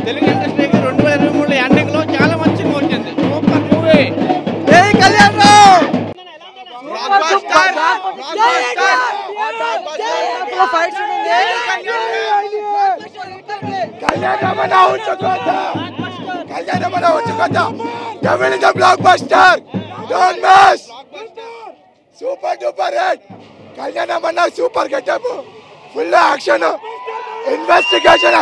తెలుగు ఇండస్ట్రీకి 2023 ఎండింగ్లో చాలా మంచి సినిమా వచ్చింది. Super movie. Jai Kalyan Ram. Super duper hit. కళ్యాణమన్న super getup, full action, investigation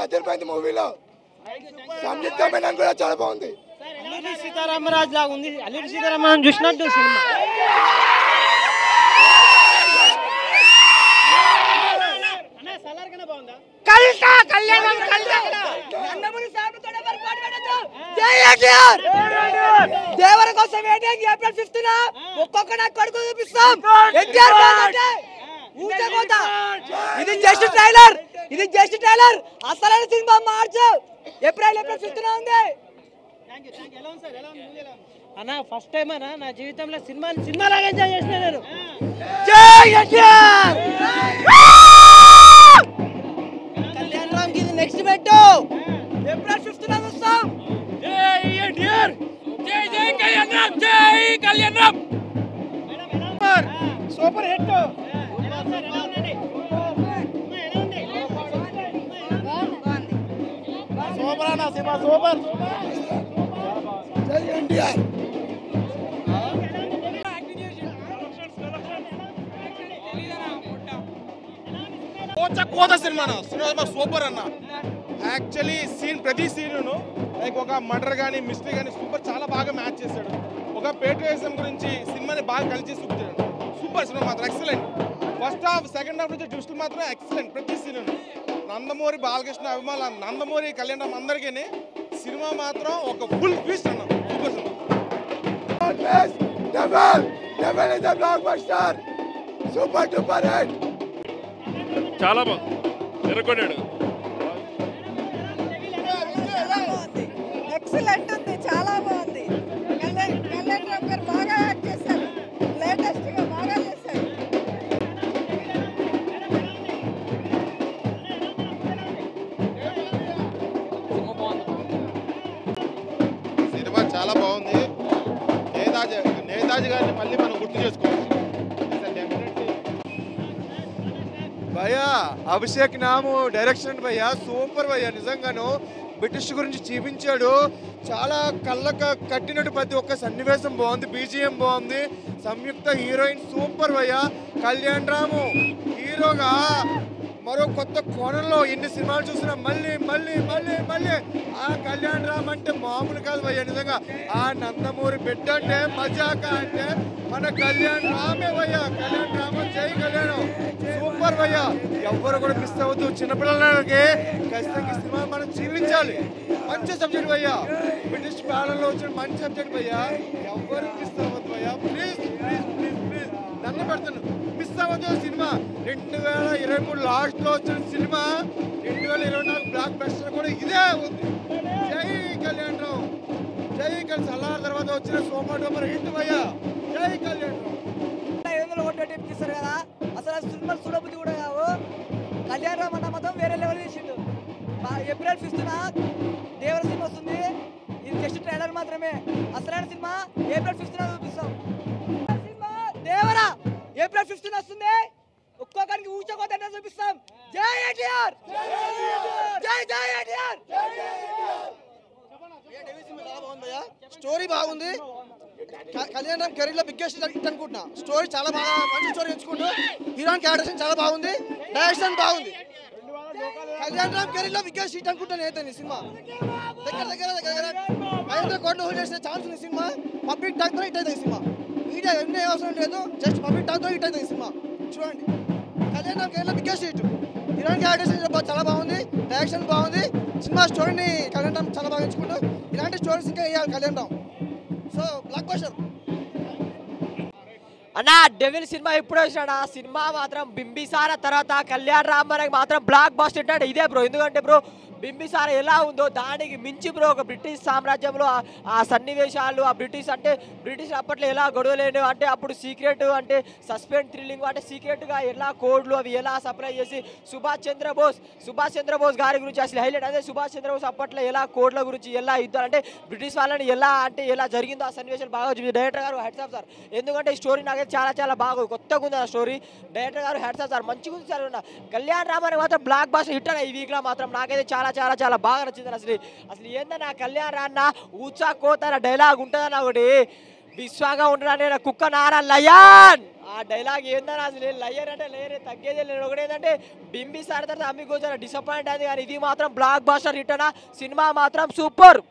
అదిరిపోయింది మూవీలో. సంయుక్త మేనన్ కూడా చాలా బాగుంది. అల్లూరి సీతారామరాజు లాగా ఉంది. అల్లూరి సీతారామరాజు చూసినట్టు సినిమా. దేవర కోసం వెయిటింగ్. ఏప్రిల్ 5th ఒక్కొక్క నా కొడుకు చూపిస్తాం. ఇది జస్ట్ ట్రైలర్. అసలైన సినిమా మార్చు. ఏప్రిల్ 5th ఉంది. అన్న ఫస్ట్ టైం అన్న నా జీవితంలో సినిమా లాగా ఎంజాయ్ చేసిన నేను. కళ్యాణ్ రామ్ కి నెక్స్ట్ పెట్టు. ఏప్రిల్ 5th చూస్తాం. Super hit. సూపర్ అన్న సినిమా సూపర్. జై ఎన్టీఆర్. కోత సినిమా సూపర్ అన్న. యాక్చువల్లీ ప్రతి సీను లైక్ ఒక మర్డర్ కానీ మిస్టరీ కానీ సూపర్ చాలా బాగా మ్యాచ్ చేశాడు. ఒక పేట్రియాటిజం గురించి సినిమాని బాగా కలిసి చూపించాడు. సూపర్ సినిమా మాత్రం excellent. First half second half నుంచి ట్విస్టులు మాత్రం ఎక్సలెంట్. ప్రతి సీను నందమూరి బాలకృష్ణ అభిమానులు, నందమూరి కళ్యాణం అందరికీ సినిమా మాత్రం ఒక ఫుల్ ట్విస్ట్ అన్న. Super cinema. Super duper hit. చాలా బాగుంది. ఎర్రగొండాడు. ఎక్సలెంట్ ఉంది. చాలా బాగుంది. కళ్యాణ్ రామ్ గారు బాగా యాక్ట్ చేశారు. లేటెస్ట్ గా బాగా చేశారు. సినిమా చాలా బాగుంది. నేతాజీ గారిని మళ్ళీ మనం గుర్తు చేసుకోవచ్చు. భయ్యా అభిషేక్ నాము డైరెక్షన్ భయ్యా సూపర్ భయ్యా. నిజంగాను బ్రిటిష్ గురించి చూపించాడు. చాలా కళ్ళకు కట్టినట్టు ప్రతి ఒక్క సన్నివేశం బాగుంది. బీజిఎం బాగుంది. సంయుక్త హీరోయిన్ సూపర్ భయ్యా. కళ్యాణ్ రాము హీరోగా మరో కొత్త కోణంలో ఎన్ని సినిమాలు చూసినా మళ్ళీ మళ్ళీ మళ్ళీ మళ్ళీ ఆ కళ్యాణ్ రామ్ అంటే మామూలు కాదు భయ్యా. నిజంగా ఆ నందమూరి బిడ్డ అంటే మజాక అంటే మన కళ్యాణ్ రామే భయ్యా. కళ్యాణ్ రామ జై కళ్యాణం. సూపర్ భయ్యా. ఎవ్వరు కూడా మిస్ అవ్వద్దు. చిన్నపిల్లలకి ఖచ్చితంగా ఈ సినిమా మనం జీవించాలి. మంచి సబ్జెక్ట్ భయ్యా. బ్రిటిష్ పాలనలో వచ్చిన మంచి సబ్జెక్ట్ భయ్యా. ఎవ్వరు మిస్ అవ్వద్దు భయ్యా. ప్లీజ్ ప్లీజ్ ప్లీజ్ ప్లీజ్ నన్ను పెడతాను. మిస్ అవ్వద్దు. సినిమా 2023 లాస్ట్లో వచ్చిన సినిమా 2024 బ్లాక్ బస్టర్ కూడా ఇదే ఉంది. జై కళ్యాణ్ రావు. జై కళ్యాణ్. సలార్ తర్వాత వచ్చిన సూపర్ డూపర్ హిట్ భయ్యా. జై కళ్యాణ్ రావు. 500 కోట్లు ఇప్పిస్తారు కదా. అసలు సినిమాలు చూడబుద్ధి కూడా కావు. కళ్యాణ్ రామ్ అన్న మొత్తం వేరే లెవెల్ చేసిండు. ఏప్రిల్ 5th దేవర సినిమా వస్తుంది. ఇది జస్ట్ ట్రైలర్ మాత్రమే. అసలైన సినిమా ఏప్రిల్ 5th చూపిస్తాం. సినిమా దేవర ఏప్రిల్ 5th వస్తుంది. ఒక్కొక్కరికి ఊచకోత చూపిస్తాం. జై ఎన్టీఆర్. జై జై ఎన్టీఆర్. స్టోరీ బాగుంది. కళ్యాణ్ రామ్ కెరీర్ లో బిగ్గెస్ట్ హిట్ అనుకుంటున్నా. స్టోరీ చాలా బాగా మంచి స్టోరీ ఎంచుకుంటూ హీరోయిన్ క్యారెక్టర్ చాలా బాగుంది. డైరెక్షన్ బాగుంది. కళ్యాణ్ రామ్ కెరీర్ లో బిగ్గెస్ట్ హిట్ అనుకుంటాను అయితే సినిమా. దగ్గర 500 కోట్లు హోల్డ్ చేసే ఛాన్స్ ఉంది సినిమా. పబ్లిక్ టాక్ తో హిట్ అవుతుంది సినిమా. మీడియా ఎన్ని అవసరం లేదు. జస్ట్ పబ్లిక్ టాక్ తో హిట్ అవుతుంది సినిమా. చూడండి కళ్యాణ్ రామ్ కెరీర్ లో బిగ్గెస్ట్ హిట్. హీరోయిన్ క్యారెక్టర్ చాలా బాగుంది. డైరెక్షన్ బాగుంది. సినిమా స్టోరీని కళ్యాణ్ రామ్ చాలా బాగా ఎంచుకుంటూ ఇలాంటి స్టోరీస్ ఇంకా వేయాలి Kalyan Ram. So block buster అన్న. డెవిల్ సినిమా ఇప్పుడు వచ్చినాడు. ఆ సినిమా మాత్రం బింబిసార తర్వాత కళ్యాణ్ రామ్ మనకి మాత్రం బ్లాక్ బస్టర్ ఉంటాడు. ఇదే బ్రో. ఎందుకంటే బ్రో బింబిసార ఎలా ఉందో దానికి మించి బ్రో ఒక బ్రిటిష్ సామ్రాజ్యంలో ఆ సన్నివేశాలు, ఆ బ్రిటిష్ అప్పట్లో ఎలా గొడవలేను అంటే అప్పుడు సీక్రెట్ అంటే సస్పెండ్ థ్రిల్లింగ్ అంటే సీక్రెట్గా ఎలా కోడ్లు అవి ఎలా సప్లై చేసి సుభాష్ చంద్రబోస్ గారి గురించి అసలు హైలైట్ అదే. సుభాష్ చంద్రబోస్ అప్పట్లో ఎలా కోడ్ల గురించి ఎలా యుద్ధాలు అంటే బ్రిటిష్ వాళ్ళని ఎలా జరిగిందో ఆ సన్నివేశాలు బాగా చూపించారు డైరెక్టర్ గారు. హ్యాట్స్ ఆఫ్ సార్, ఎందుకంటే ఈ స్టోరీ నాకైతే చాలా బాగా కొత్తగా ఉంది ఆ స్టోరీ. డైరెక్టర్ గారు హ్యాట్స్ ఆఫ్ సార్, మంచిగా ఉంది సార్. కళ్యాణ్ రామ్ అని మాత్రం బ్లాక్ బాస్టర్ హిట్ అన్న ఈ వీక్లో మాత్రం నాకైతే చాలా బాగా నచ్చింది. అసలు ఏందన్నా కళ్యాణ్ రాన్న ఊచా కోత డైలాగ్ ఉంటుందన్న ఒకటి, విశ్వాగా ఉంటాడు కుక్క నారా లయన్ ఆ డైలాగ్ ఏందని అసలు లయర్ అంటే లయర్ తగ్గేదే లేదు. ఒకటి ఏంటంటే బింబిసార తర్వాత అమ్మి కూర్చొని డిసప్పాయింట్ అయింది, కానీ ఇది మాత్రం బ్లాక్ బాస్టర్ హిట్ అన్న. సినిమా మాత్రం సూపర్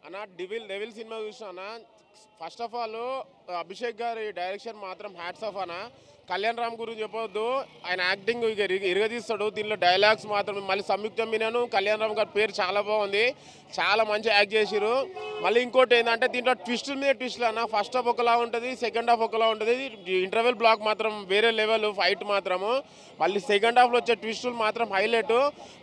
అన్న. డెవిల్ సినిమా చూసిన ఫస్ట్ ఆఫ్ ఆల్ అభిషేక్ గారి డైరెక్షన్ మాత్రం హ్యాట్స్ ఆఫ్ అన్న. కళ్యాణ్ రామ్ గురించి చెప్పొద్దు, ఆయన యాక్టింగ్ ఇరగదీస్తాడు దీనిలో. డైలాగ్స్ మాత్రం మళ్ళీ సంయుక్త మీనను కళ్యాణ్ రామ్ గారి పేరు చాలా బాగుంది, చాలా మంచి యాక్ట్ చేసిరు. మళ్ళీ ఇంకోటి ఏంటంటే దీంట్లో ట్విస్టుల మీద ట్విస్టులు అన్న. ఫస్ట్ హాఫ్ ఒకలా ఉంటుంది, సెకండ్ హాఫ్ ఒకలా ఉంటుంది. ఇంటర్వెల్ బ్లాక్ మాత్రం వేరే లెవెల్ ఫైట్ మాత్రము. మళ్ళీ సెకండ్ హాఫ్లో వచ్చే ట్విస్టులు మాత్రం హైలైట్.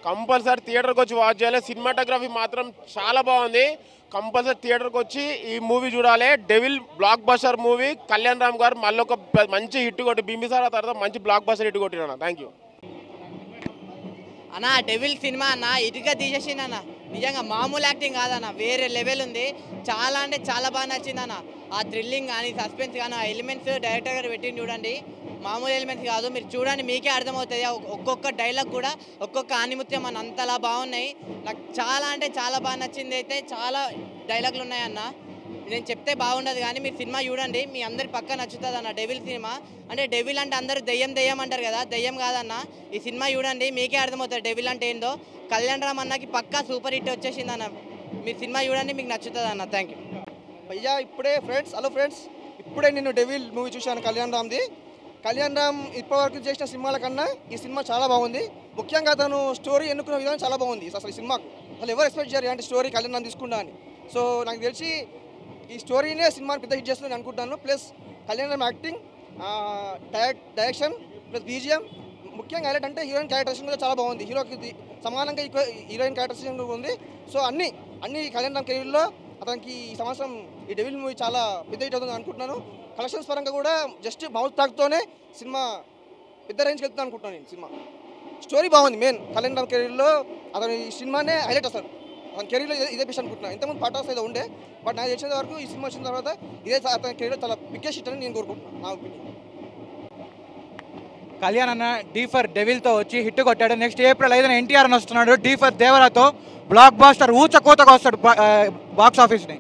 కంపల్సరీ థియేటర్కి వచ్చి వాచ్ చేయాలి. సినిమాటోగ్రఫీ మాత్రం చాలా బాగుంది, కంపల్సరీ థియేటర్కి వచ్చి ఈ మూవీ చూడాలి. Devil block buster movie. Kalyan Ram గారు మళ్ళీ ఒక మంచి హిట్ కొట్టి బింబిసార తర్వాత మంచి బ్లాక్ బస్టర్ హిట్ కొట్టిన. థ్యాంక్ యూ అన్న. డెవిల్ సినిమా అన్న ఇటుగా తీసేసింది అన్న, నిజంగా మామూలు యాక్టింగ్ కాదన్న, వేరే లెవెల్ ఉంది. చాలా అంటే చాలా బాగా నచ్చింది అన్న. ఆ థ్రిల్లింగ్ కానీ సస్పెన్స్ కానీ ఆ ఎలిమెంట్స్ డైరెక్టర్ గారు పెట్టింది చూడండి, మామూలు ఎలిమెంట్స్ కాదు. మీరు చూడండి మీకే అర్థమవుతుంది. ఒక్కొక్క డైలాగ్ కూడా ఒక్కొక్క ఆనిముత్యం అన్న అంతలా బాగున్నాయి. నాకు చాలా అంటే చాలా బాగా నచ్చింది. అయితే చాలా డైలాగులు ఉన్నాయన్న, నేను చెప్తే బాగుండదు కానీ మీరు సినిమా చూడండి, మీ అందరి పక్క నచ్చుతుంది అన్న. డెవిల్ సినిమా అంటే డెవిల్ అంటే అందరూ దెయ్యం అంటారు కదా, దెయ్యం కాదన్న. ఈ సినిమా చూడండి మీకే అర్థమవుతుంది డెవిల్ అంటే ఏందో. కళ్యాణ్ రామ్ అన్నకి పక్కా సూపర్ హిట్ వచ్చేసింది అన్న. మీరు సినిమా చూడండి మీకు నచ్చుతుంది అన్న. థ్యాంక్ యూ భయ్యా. హలో ఫ్రెండ్స్, ఇప్పుడే నేను డెవిల్ మూవీ చూశాను కళ్యాణ్ రామ్ది. కళ్యాణ్ రామ్ ఇప్పటివరకు చేసిన సినిమాల కన్నా ఈ సినిమా చాలా బాగుంది. ముఖ్యంగా తను స్టోరీ ఎన్నుకున్న విధానం చాలా బాగుంది. అసలు ఈ సినిమాకు అసలు ఎవరు ఎక్స్పెక్ట్ చేయరు అంటే స్టోరీ కళ్యాణ్ రామ్ తీసుకుంటా అని. సో నాకు తెలిసి ఈ స్టోరీనే సినిమాని పెద్ద హిట్ చేస్తుందని అనుకుంటాను. Plus Kalyan Ram acting, direction plus BGM, ముఖ్యంగా హైలైట్ అంటే హీరోయిన్ క్యారెక్టరేషన్ కూడా చాలా బాగుంది. హీరోకి సమానంగా హీరోయిన్ క్యారెక్టరేషన్ ఉంది. సో అన్ని కళ్యాణ్ రామ్ కెరీర్లో అతనికి ఈ సంవత్సరం ఈ డెవిల్ మూవీ చాలా పెద్ద హిట్ అవుతుంది అనుకుంటున్నాను. కలెక్షన్స్ పరంగా కూడా జస్ట్ మౌత్ టాక్తోనే సినిమా పెద్ద రేంజ్కి వెళ్తుంది అనుకుంటున్నాను. నేను సినిమా స్టోరీ బాగుంది. మెయిన్ కళ్యాణ్ రామ్ కెరీర్లో అతను ఈ సినిమానే హైలైట్ అసలు. అతని కెరీర్లో ఇదే బెస్ట్ అనుకుంటున్నాను. ఇంతకుముందు పార్ట్ ఆఫ్ ఏదో ఉండే, బట్ నాకు తెలిసిన వరకు ఈ సినిమా వచ్చిన తర్వాత ఇదే అతని కెరీర్లో చాలా బిగ్గెస్ట్ హిట్ అని నేను కోరుకుంటున్నాను, నా ఒపీనియన్. కళ్యాణ్ అన్న డీ ఫర్ డెవిల్తో వచ్చి హిట్ కొట్టాడు. నెక్స్ట్ ఏప్రిల్ 5న ఎన్టీఆర్ అని వస్తున్నాడు డీ ఫర్ దేవరాతో. బ్లాక్ బాస్టర్ ఊచ కోతగా వస్తాడు బాక్స్ ఆఫీస్ని.